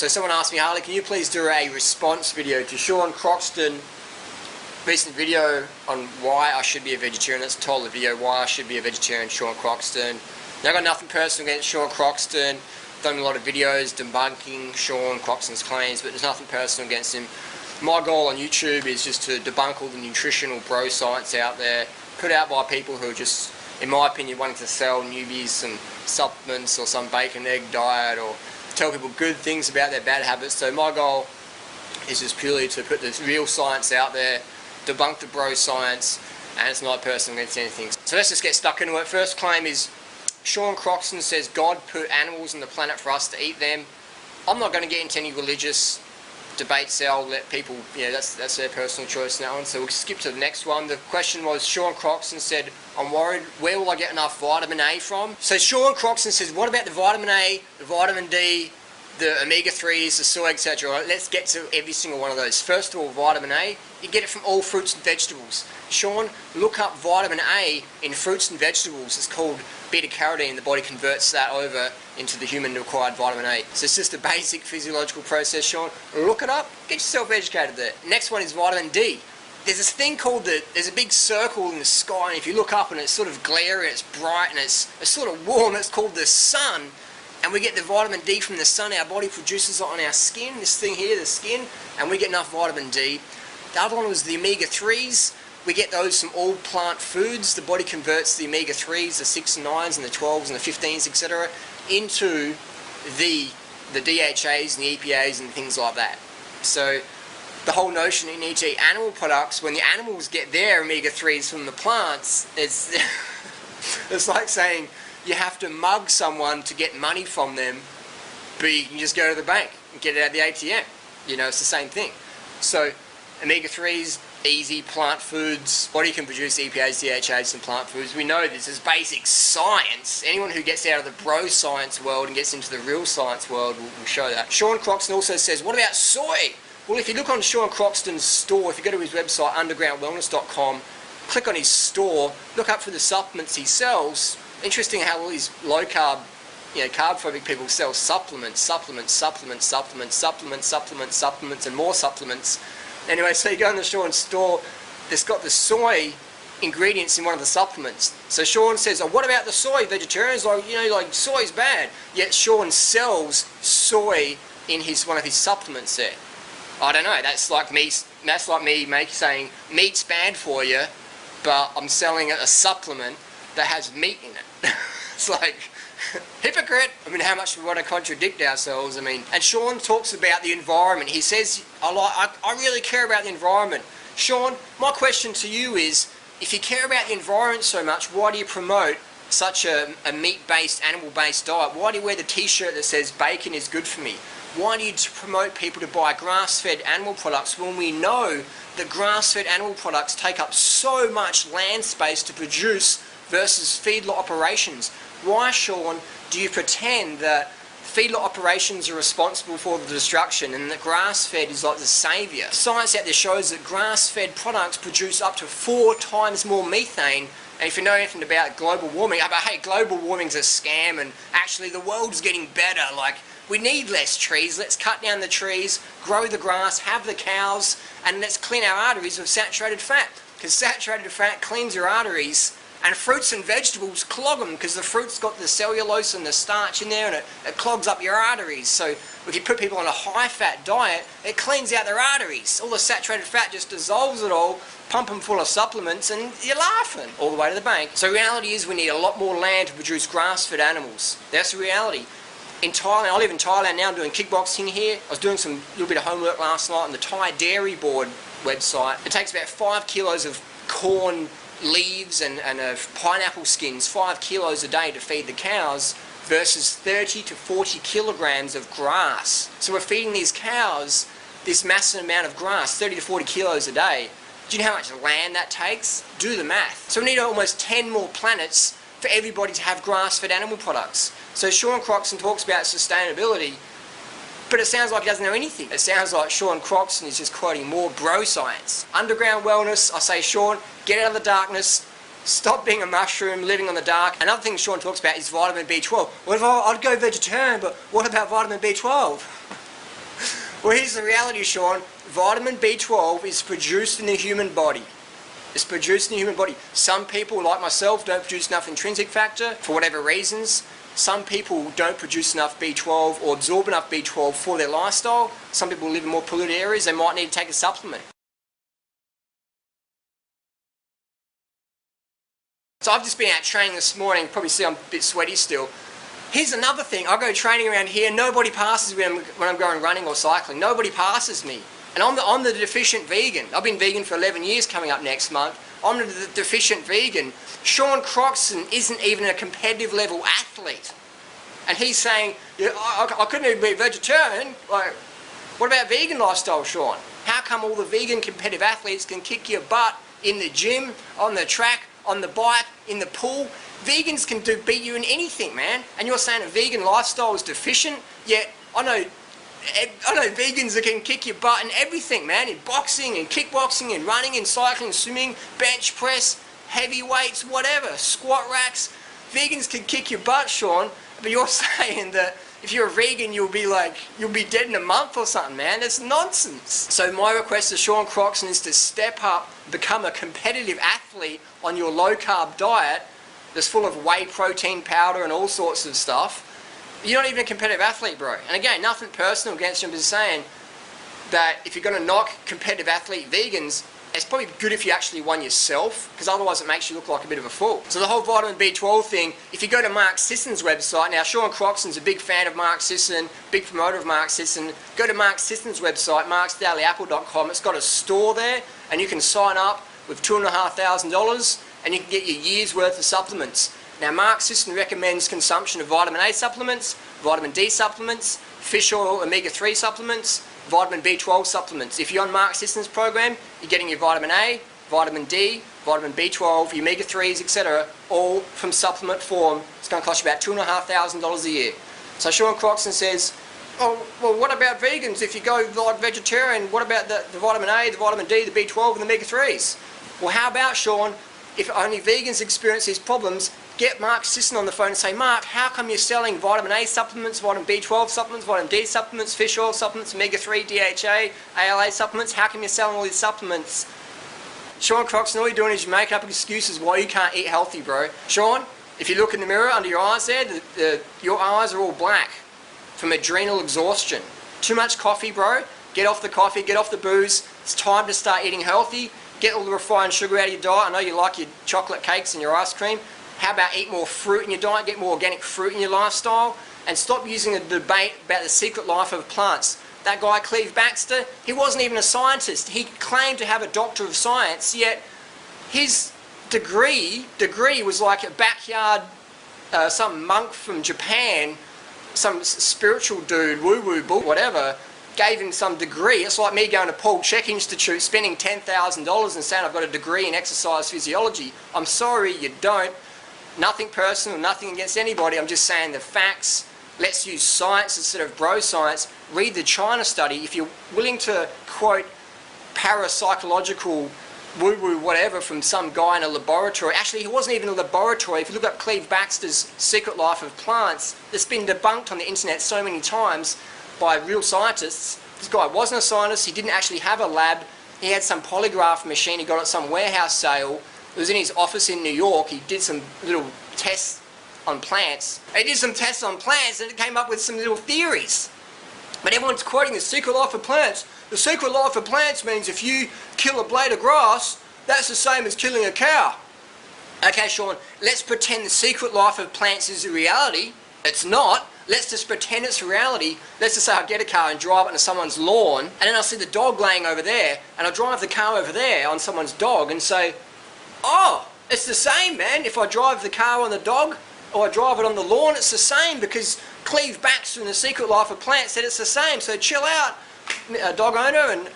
So someone asked me, Harley, can you please do a response video to Sean Croxton recent video on why I should be a vegetarian? That's the title of the video, why I should be a vegetarian, Sean Croxton. Now, I've got nothing personal against Sean Croxton. Done a lot of videos debunking Sean Croxton's claims, but there's nothing personal against him. My goal on YouTube is just to debunk all the nutritional bro science out there, put out by people who are just, in my opinion, wanting to sell newbies some supplements or some bacon egg diet, or tell people good things about their bad habits. So my goal is just purely to put the real science out there, debunk the bro science, and it's not personal against anything. So let's just get stuck into it. First claim is Sean Croxton says God put animals on the planet for us to eat them. I'm not going to get into any religious debates there. I'll let people, that's their personal choice now. So we'll skip to the next one. The question was, Sean Croxton said, I'm worried, where will I get enough vitamin A from? So Sean Croxton says, what about the vitamin A, the vitamin D, the omega-3s, the soy, etc. Let's get to every single one of those. First of all, vitamin A, you get it from all fruits and vegetables. Sean, look up vitamin A in fruits and vegetables. It's called beta-carotene. The body converts that over into the human-required vitamin A. So it's just a basic physiological process, Sean. Look it up, get yourself educated there. Next one is vitamin D. There's this thing called there's a big circle in the sky, and if you look up and it's sort of glary, it's bright, and it's sort of warm, it's called the sun. And we get the vitamin D from the sun. Our body produces it on our skin, this thing here, the skin, and we get enough vitamin D. The other one was the omega-3s. We get those from all plant foods. The body converts the omega-3s, the 6 and 9s and the 12s and the 15s, etc., into the DHAs and the EPAs and things like that. So the whole notion that you need to eat animal products, when the animals get their omega-3s from the plants, it's like saying you have to mug someone to get money from them, but you can just go to the bank and get it out of the ATM. It's the same thing. So omega-3s, easy, plant foods, body can produce EPAs, DHAs from plant foods. We know this is basic science. Anyone who gets out of the bro science world and gets into the real science world will show that. Sean Croxton also says, what about soy? Well, if you look on Sean Croxton's store, if you go to his website, undergroundwellness.com, click on his store, look up for the supplements he sells. Interesting how all these low-carb, carb-phobic people sell supplements, and more supplements. Anyway, so you go in the Sean store, it's got the soy ingredients in one of the supplements. So Sean says, oh, what about the soy? Vegetarians, like soy's bad. Yet Sean sells soy in one of his supplements there. I don't know, that's like me saying meat's bad for you, but I'm selling a supplement that has meat in it. It's like, hypocrite. How much we want to contradict ourselves. And Sean talks about the environment. He says, I really care about the environment. Sean, my question to you is, if you care about the environment so much, why do you promote such a meat-based, animal-based diet? Why do you wear the t-shirt that says bacon is good for me? Why do you promote people to buy grass-fed animal products when we know that grass-fed animal products take up so much land space to produce versus feedlot operations? Why, Sean, do you pretend that feedlot operations are responsible for the destruction and that grass-fed is like the saviour? Science out there shows that grass-fed products produce up to 4 times more methane. And if you know anything about global warming, but hey, global warming's a scam, and actually the world's getting better. We need less trees, let's cut down the trees, grow the grass, have the cows, and let's clean our arteries with saturated fat. Because saturated fat cleans your arteries, and fruits and vegetables clog them because the fruit's got the cellulose and the starch in there, and it clogs up your arteries. So if you put people on a high-fat diet, it cleans out their arteries. All the saturated fat just dissolves it all, pump them full of supplements, and you're laughing all the way to the bank. So reality is we need a lot more land to produce grass-fed animals. That's the reality. In Thailand, I live in Thailand now, I'm doing kickboxing here. I was doing some little bit of homework last night on the Thai Dairy Board website. It takes about 5 kilos of corn leaves and pineapple skins, 5 kilos a day to feed the cows, versus 30 to 40 kilograms of grass. So we're feeding these cows this massive amount of grass, 30 to 40 kilos a day. Do you know how much land that takes? Do the math. So we need almost 10 more planets for everybody to have grass-fed animal products. So Sean Croxton talks about sustainability, but it sounds like he doesn't know anything. It sounds like Sean Croxton is just quoting more bro science. Underground wellness, I say, Sean, get out of the darkness, stop being a mushroom, living on the dark. Another thing Sean talks about is vitamin B12. What if I'd go vegetarian, but what about vitamin B12? Well, here's the reality, Sean. Vitamin B12 is produced in the human body. It's produced in the human body. Some people, like myself, don't produce enough intrinsic factor for whatever reasons. Some people don't produce enough B12 or absorb enough B12 for their lifestyle. Some people live in more polluted areas. They might need to take a supplement. So I've just been out training this morning. Probably see I'm a bit sweaty still. Here's another thing. I go training around here. Nobody passes me when I'm going running or cycling. Nobody passes me. And I'm the deficient vegan. I've been vegan for 11 years coming up next month. I'm the deficient vegan. Sean Croxton isn't even a competitive level athlete. And he's saying, yeah, I couldn't even be a vegetarian. Like, what about vegan lifestyle, Sean? How come all the vegan competitive athletes can kick your butt in the gym, on the track, on the bike, in the pool? Vegans can beat you in anything, man. And you're saying a vegan lifestyle is deficient? Yet, I know vegans that can kick your butt in everything, man. In boxing, and kickboxing, and running, and cycling, swimming, bench press, heavy weights, whatever, squat racks. Vegans can kick your butt, Sean, but you're saying that if you're a vegan, you'll be dead in a month or something, man. That's nonsense. So my request to Sean Croxton is to step up, become a competitive athlete on your low-carb diet that's full of whey protein powder and all sorts of stuff. You're not even a competitive athlete, bro. And again, nothing personal against you. I'm just saying that if you're going to knock competitive athlete vegans, it's probably good if you actually won yourself, because otherwise it makes you look like a bit of a fool. So the whole vitamin B12 thing, if you go to Mark Sisson's website, now Sean Croxton's a big fan of Mark Sisson, big promoter of Mark Sisson. Go to Mark Sisson's website, marksdailyapple.com. It's got a store there, and you can sign up with $2,500, and you can get your year's worth of supplements. Now, Mark Sisson recommends consumption of vitamin A supplements, vitamin D supplements, fish oil omega-3 supplements, vitamin B12 supplements. If you're on Mark Sisson's program, you're getting your vitamin A, vitamin D, vitamin B12, your omega-3s, etc., all from supplement form. It's going to cost you about $2,500 a year. So Sean Croxton says, oh, well, what about vegans? If you go like vegetarian, what about the vitamin A, the vitamin D, the B12, and the omega-3s? Well, how about, Sean, if only vegans experience these problems, get Mark Sisson on the phone and say, Mark, how come you're selling vitamin A supplements, vitamin B12 supplements, vitamin D supplements, fish oil supplements, omega-3, DHA, ALA supplements? How come you're selling all these supplements? Sean Croxton, all you're doing is you're making up excuses why you can't eat healthy, bro. Sean, if you look in the mirror under your eyes there, your eyes are all black from adrenal exhaustion. Too much coffee, bro. Get off the coffee, get off the booze. It's time to start eating healthy. Get all the refined sugar out of your diet. I know you like your chocolate cakes and your ice cream. How about eat more fruit in your diet, get more organic fruit in your lifestyle, and stop using a debate about the secret life of plants. That guy, Cleve Baxter, he wasn't even a scientist. He claimed to have a doctor of science, yet his degree was like a backyard, some monk from Japan, some spiritual dude, woo-woo bull, whatever, gave him some degree. It's like me going to Paul Chek Institute, spending $10,000 and saying I've got a degree in exercise physiology. I'm sorry, you don't. Nothing personal, nothing against anybody. I'm just saying the facts. Let's use science instead of bro science. Read the China study. If you're willing to quote parapsychological woo-woo whatever from some guy in a laboratory. Actually, he wasn't even in a laboratory. If you look up Cleve Baxter's Secret Life of Plants, it's been debunked on the internet so many times by real scientists. This guy wasn't a scientist. He didn't actually have a lab. He had some polygraph machine he got at some warehouse sale. It was in his office in New York. He did some little tests on plants. He did some tests on plants and it came up with some little theories. But everyone's quoting the secret life of plants. The secret life of plants means if you kill a blade of grass, that's the same as killing a cow. Okay, Sean, let's pretend the secret life of plants is a reality. It's not. Let's just pretend it's reality. Let's just say I get a car and drive it onto someone's lawn, and then I'll see the dog laying over there, and I'll drive the car over there on someone's dog and say, oh, it's the same, man. If I drive the car on the dog or I drive it on the lawn, it's the same because Cleve Baxter in The Secret Life of Plants said it's the same. So chill out, dog owner. And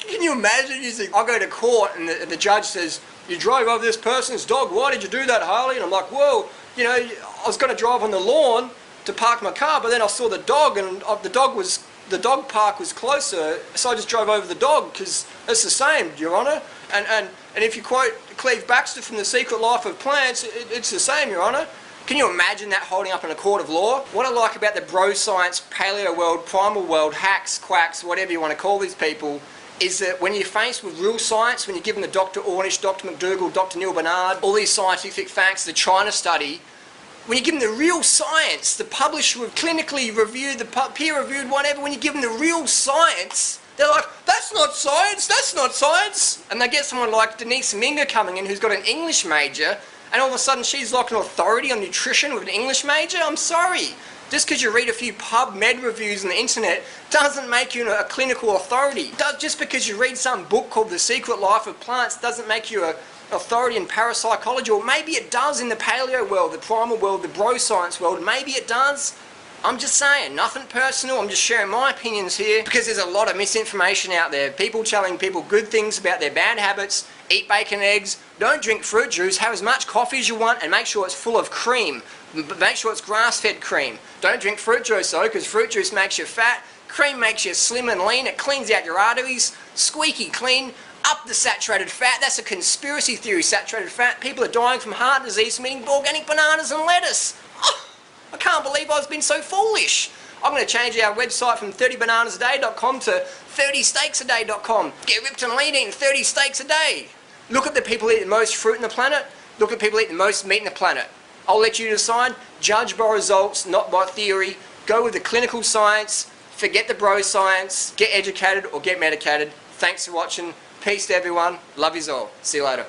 can you imagine? I go to court and the judge says, you drove over this person's dog. Why did you do that, Harley? And I'm like, well, you know, I was going to drive on the lawn to park my car, but then I saw the dog and the dog park was closer, so I just drove over the dog because it's the same, Your Honour. And if you quote Cleve Baxter from The Secret Life of Plants, it's the same, Your Honour. Can you imagine that holding up in a court of law? What I like about the bro science, paleo world, primal world, hacks, quacks, whatever you want to call these people, is that when you're faced with real science, when you're given the Dr. Ornish, Dr. McDougall, Dr. Neil Barnard, all these scientific facts, the China study, when you give them the real science, the published, clinically reviewed, the peer-reviewed, whatever, when you give them the real science, they're like, that's not science, that's not science. And they get someone like Denise Minga coming in who's got an English major, and all of a sudden she's like an authority on nutrition with an English major? I'm sorry. Just because you read a few PubMed reviews on the internet doesn't make you a clinical authority. Just because you read some book called The Secret Life of Plants doesn't make you an authority in parapsychology. Or maybe it does in the paleo world, the primal world, the bro science world. Maybe it does. I'm just saying, nothing personal, I'm just sharing my opinions here because there's a lot of misinformation out there. People telling people good things about their bad habits, eat bacon, eggs, don't drink fruit juice, have as much coffee as you want and make sure it's full of cream. Make sure it's grass-fed cream. Don't drink fruit juice though, because fruit juice makes you fat, cream makes you slim and lean, it cleans out your arteries, squeaky clean, up the saturated fat. That's a conspiracy theory, saturated fat. People are dying from heart disease from eating organic bananas and lettuce. Oh, I can't believe I've been so foolish. I'm going to change our website from 30bananasaday.com to 30steaksaday.com. Get ripped and lean eating 30 steaks a day. Look at the people who eat the most fruit on the planet. Look at people who eat the most meat on the planet. I'll let you decide. Judge by results, not by theory. Go with the clinical science. Forget the bro science. Get educated or get medicated. Thanks for watching. Peace to everyone. Love yous all. See you later.